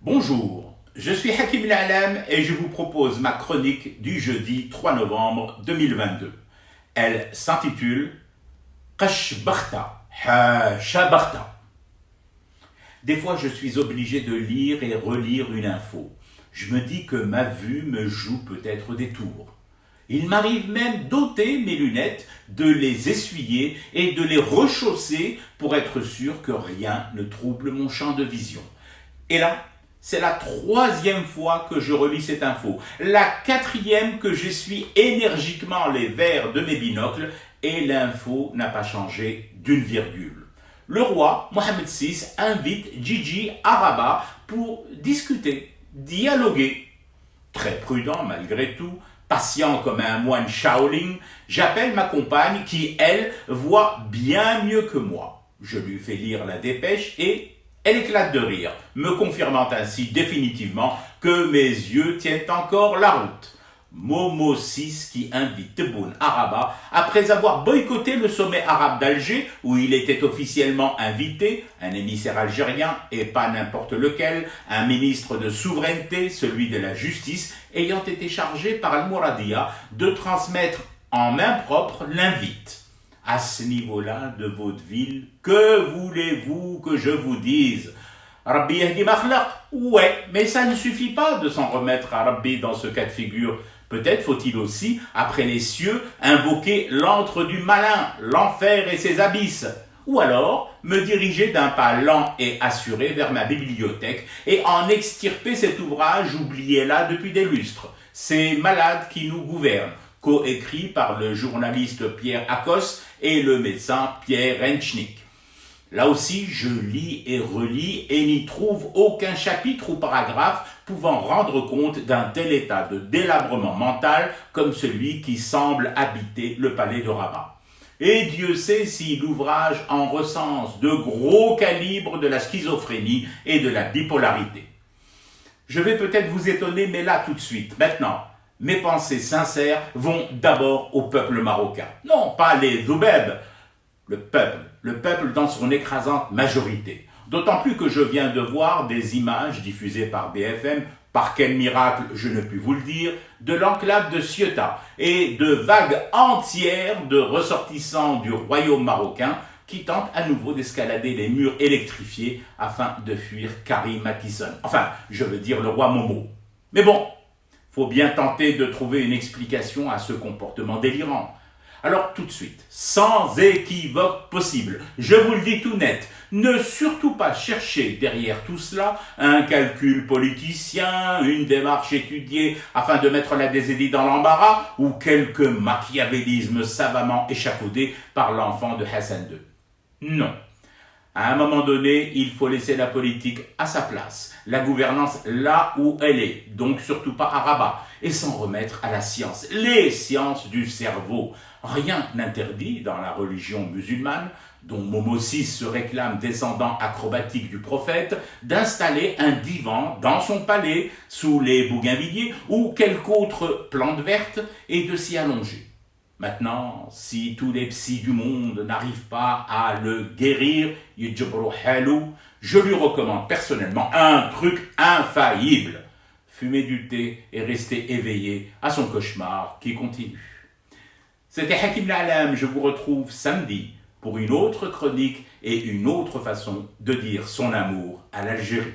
Bonjour, je suis Hakim Al-Alam et je vous propose ma chronique du jeudi 3 novembre 2022. Elle s'intitule Kashbakhta, Shabakhta. Des fois, je suis obligé de lire et relire une info. Je me dis que ma vue me joue peut-être des tours. Il m'arrive même d'ôter mes lunettes, de les essuyer et de les rechausser pour être sûr que rien ne trouble mon champ de vision. Et là, c'est la troisième fois que je relis cette info, la quatrième que j'essuie énergiquement les verres de mes binocles et l'info n'a pas changé d'une virgule. Le roi Mohammed VI invite Gigi à Rabat pour discuter, dialoguer. Très prudent malgré tout, patient comme un moine Shaolin, j'appelle ma compagne qui, elle, voit bien mieux que moi. Je lui fais lire la dépêche et elle éclate de rire, me confirmant ainsi définitivement que mes yeux tiennent encore la route. Momo VI qui invite Tebboune à Rabat après avoir boycotté le sommet arabe d'Alger où il était officiellement invité, un émissaire algérien et pas n'importe lequel, un ministre de souveraineté, celui de la justice, ayant été chargé par Al-Mouradia de transmettre en main propre l'invite. À ce niveau-là de vaudeville, que voulez-vous que je vous dise? Rabbi yahdi makhlaq? Ouais, mais ça ne suffit pas de s'en remettre à Rabbi dans ce cas de figure. Peut-être faut-il aussi, après les cieux, invoquer l'antre du malin, l'enfer et ses abysses. Ou alors, me diriger d'un pas lent et assuré vers ma bibliothèque et en extirper cet ouvrage oublié là depuis des lustres. Ces malades qui nous gouvernent, coécrit par le journaliste Pierre Akos et le médecin Pierre Renchnik. Là aussi, je lis et relis et n'y trouve aucun chapitre ou paragraphe pouvant rendre compte d'un tel état de délabrement mental comme celui qui semble habiter le palais de Rabat. Et Dieu sait si l'ouvrage en recense de gros calibres de la schizophrénie et de la bipolarité. Je vais peut-être vous étonner, mais là tout de suite, maintenant, mes pensées sincères vont d'abord au peuple marocain. Non, pas les Zoubeb, le peuple dans son écrasante majorité. D'autant plus que je viens de voir des images diffusées par BFM, par quel miracle je ne puis vous le dire, de l'enclave de Ceuta et de vagues entières de ressortissants du royaume marocain qui tentent à nouveau d'escalader les murs électrifiés afin de fuir Karim Mathison. Enfin, je veux dire le roi Momo. Mais bon, faut bien tenter de trouver une explication à ce comportement délirant. Alors tout de suite, sans équivoque possible, je vous le dis tout net, ne surtout pas chercher derrière tout cela un calcul politicien, une démarche étudiée afin de mettre la Désédie dans l'embarras ou quelque machiavélisme savamment échafaudé par l'enfant de Hassan II. Non. À un moment donné, il faut laisser la politique à sa place, la gouvernance là où elle est, donc surtout pas à Rabat, et s'en remettre à la science, les sciences du cerveau. Rien n'interdit dans la religion musulmane, dont Momo VI se réclame descendant acrobatique du prophète, d'installer un divan dans son palais, sous les bougainvilliers ou quelque autre plante verte, et de s'y allonger. Maintenant, si tous les psys du monde n'arrivent pas à le guérir, je lui recommande personnellement un truc infaillible. Fumer du thé et rester éveillé à son cauchemar qui continue. C'était Hakim Al-Alam, je vous retrouve samedi pour une autre chronique et une autre façon de dire son amour à l'Algérie.